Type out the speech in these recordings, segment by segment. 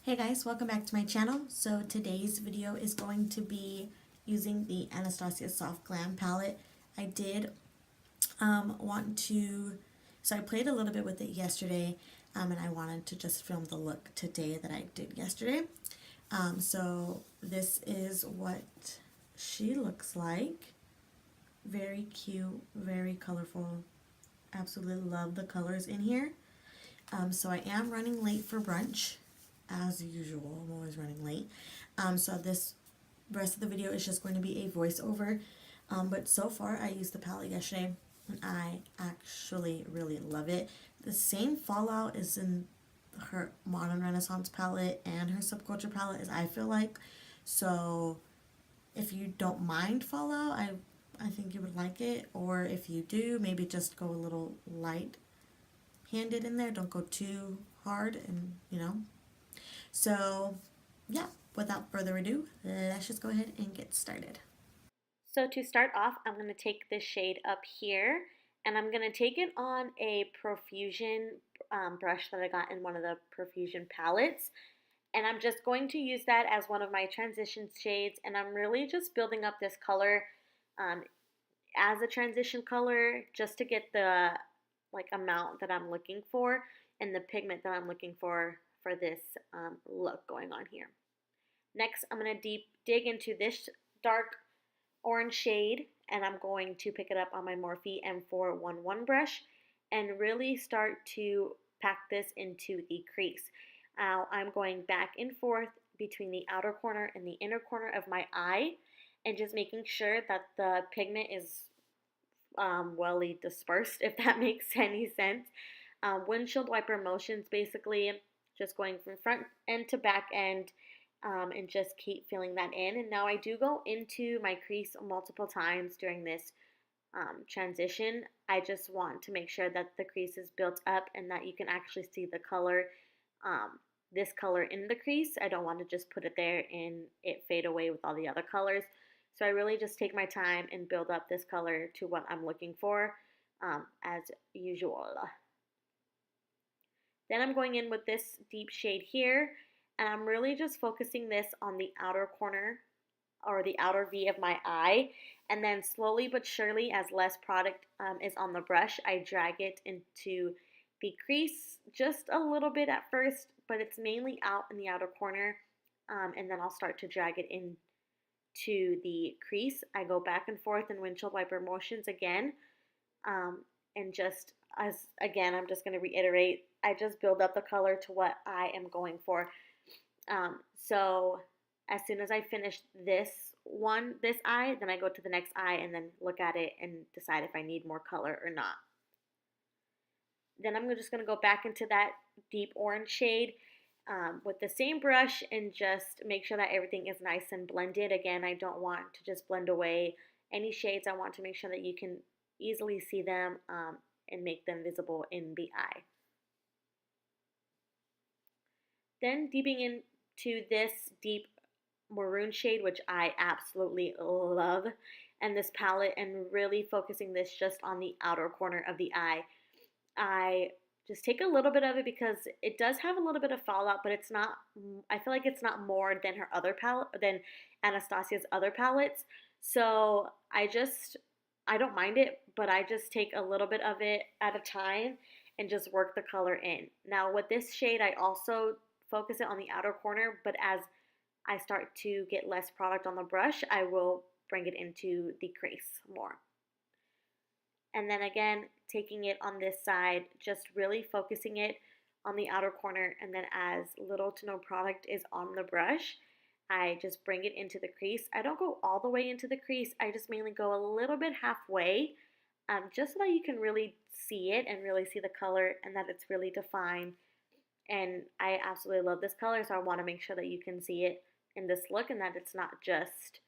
Hey guys, welcome back to my channel. So today's video is going to be using the Anastasia Soft Glam palette. I did want to, so I played a little bit with it yesterday and I wanted to just film the look today that I did yesterday. So this is what she looks like. Very cute, very colorful. Absolutely love the colors in here. So I am running late for brunch, as usual. I'm always running late. So this rest of the video is just going to be a voiceover. But so far, I used the palette yesterday, and I actually really love it. The same fallout is in her Modern Renaissance palette and her Subculture palette, as I feel like. So if you don't mind fallout, I think you would like it. Or if you do, maybe just go a little light handed in there. Don't go too hard, and So, yeah, without further ado, let's just go ahead and get started. So to start off, I'm going to take this shade up here and I'm going to take it on a Profusion brush that I got in one of the Profusion palettes. And I'm just going to use that as one of my transition shades, and I'm really just building up this color um, as a transition color just to get the amount that I'm looking for and the pigment that I'm looking for this look going on here. Next, I'm going to deep dig into this dark orange shade, and I'm going to pick it up on my Morphe M411 brush and really start to pack this into the crease. Now I'm going back and forth between the outer corner and the inner corner of my eye and just making sure that the pigment is well dispersed, if that makes any sense. Windshield wiper motions, basically just going from front end to back end, and just keep filling that in. And now I do go into my crease multiple times during this transition. I just want to make sure that the crease is built up and that you can actually see the color, this color in the crease. I don't want to just put it there and it fade away with all the other colors. So I really just take my time and build up this color to what I'm looking for, as usual. Then I'm going in with this deep shade here, and I'm really just focusing this on the outer corner or the outer V of my eye, and then slowly but surely, as less product is on the brush, I drag it into the crease just a little bit at first, but it's mainly out in the outer corner, and then I'll start to drag it into the crease. I go back and forth in windshield wiper motions again, and just as again, I'm just going to reiterate, I just build up the color to what I am going for. So as soon as I finish this eye, then I go to the next eye and then look at it and decide if I need more color or not. Then I'm just going to go back into that deep orange shade with the same brush and just make sure that everything is nice and blended. Again, I don't want to just blend away any shades. I want to make sure that you can easily see them and make them visible in the eye. Then deeping into this deep maroon shade, which I absolutely love, and this palette, and really focusing this just on the outer corner of the eye. I just take a little bit of it because it does have a little bit of fallout, but it's not, I feel like it's not more than her other palette, than Anastasia's other palettes. So I don't mind it, but I just take a little bit of it at a time and just work the color in. Now with this shade, I also focus it on the outer corner, but as I start to get less product on the brush, I will bring it into the crease more. And then again, taking it on this side, just really focusing it on the outer corner, and then as little to no product is on the brush, I just bring it into the crease. I don't go all the way into the crease, I just mainly go a little bit halfway, just so that you can really see it and really see the color and that it's really defined. And I absolutely love this color, so I want to make sure that you can see it in this look and that it's not just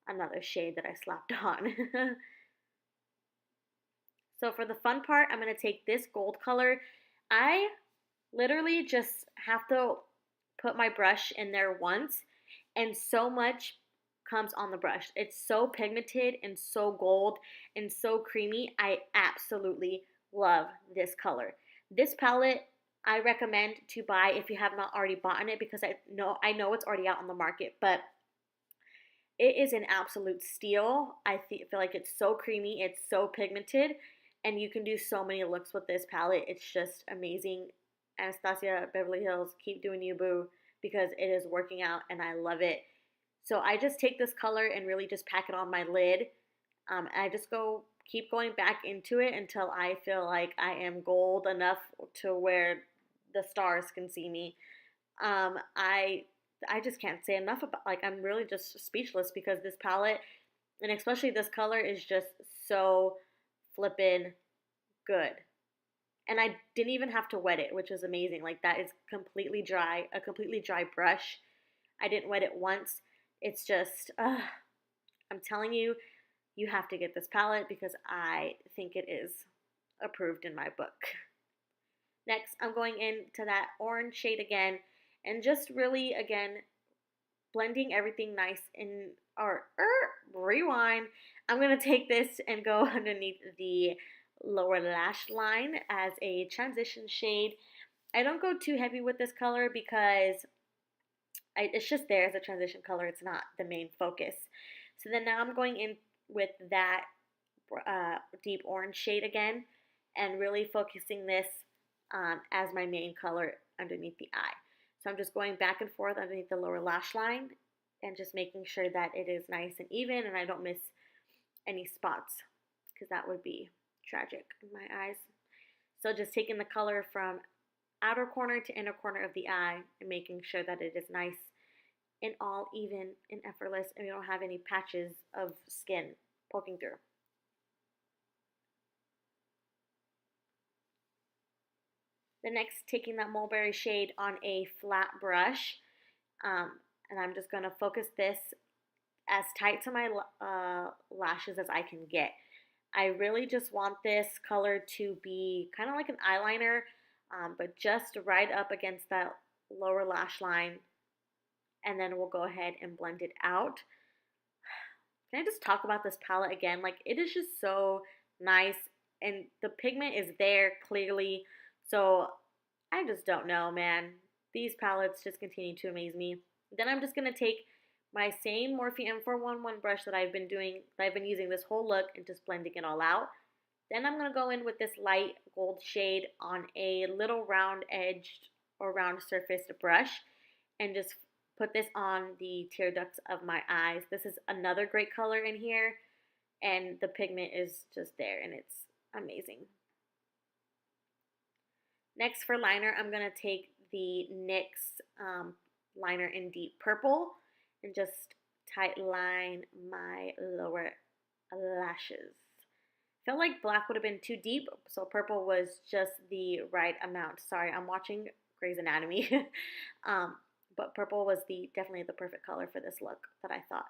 another shade that I slapped on. So for the fun part, I'm going to take this gold color. I literally just have to put my brush in there once, and so much comes on the brush. It's so pigmented and so gold and so creamy. I absolutely love this color. This palette, I recommend to buy if you have not already bought it, because I know it's already out on the market, but it is an absolute steal. Feel like it's so creamy, it's so pigmented, and you can do so many looks with this palette. It's just amazing. Anastasia Beverly Hills, keep doing you, boo, because it is working out and I love it. So I just take this color and really just pack it on my lid. I just keep going back into it until I feel like I am gold enough to where the stars can see me. I just can't say enough about, like, I'm really just speechless because this palette, and especially this color, is just so flippin' good. And I didn't even have to wet it, which is amazing. Like, that is completely dry, a completely dry brush. I didn't wet it once. It's just, I'm telling you, you have to get this palette because I think it is approved in my book. Next, I'm going into that orange shade again and just really, again, blending everything nice in, or rewind. I'm going to take this and go underneath the lower lash line as a transition shade. I don't go too heavy with this color because it's just there as a transition color. It's not the main focus. So then now I'm going in with that deep orange shade again and really focusing this as my main color underneath the eye. So I'm just going back and forth underneath the lower lash line and just making sure that it is nice and even and I don't miss any spots, because that would be tragic in my eyes. So just taking the color from outer corner to inner corner of the eye and making sure that it is nice and all even and effortless and we don't have any patches of skin poking through. The next, taking that mulberry shade on a flat brush, and I'm just going to focus this as tight to my lashes as I can get. I really just want this color to be kind of like an eyeliner, but just right up against that lower lash line, and then we'll go ahead and blend it out. Can I just talk about this palette again? Like, it is just so nice, and the pigment is there clearly, so I just don't know, man. These palettes just continue to amaze me. Then I'm just going to take my same Morphe M411 brush that I've been using this whole look and just blending it all out. Then I'm going to go in with this light gold shade on a little round edged or round surfaced brush and just put this on the tear ducts of my eyes. This is another great color in here, and the pigment is just there and it's amazing. Next, for liner, I'm going to take the NYX liner in deep purple and just tight line my lower lashes. Felt like black would have been too deep, so purple was just the right amount. Sorry, I'm watching Grey's Anatomy. But purple was definitely the perfect color for this look that I thought.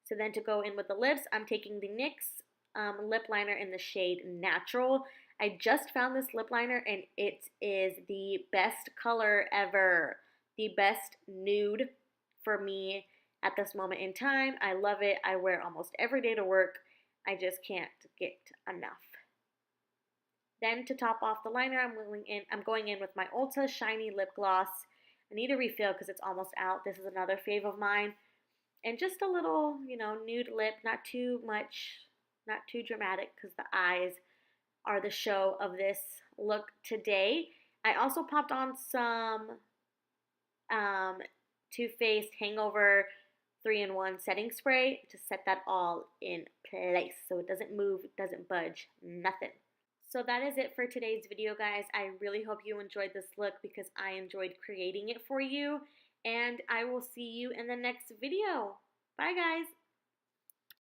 So then to go in with the lips, I'm taking the NYX lip liner in the shade Natural. I just found this lip liner and it is the best color ever. The best nude for me at this moment in time. I love it. I wear it almost every day to work. I just can't get enough. Then to top off the liner, I'm going in with my Ulta Shiny Lip Gloss. I need a refill because it's almost out. This is another fave of mine. And just a little, nude lip, not too much, not too dramatic, because the eyes are the show of this look today. I also popped on some Too Faced Hangover 3-in-1 setting spray to set that all in place so it doesn't move, it doesn't budge, nothing. So that is it for today's video, guys. I really hope you enjoyed this look because I enjoyed creating it for you. And I will see you in the next video. Bye, guys.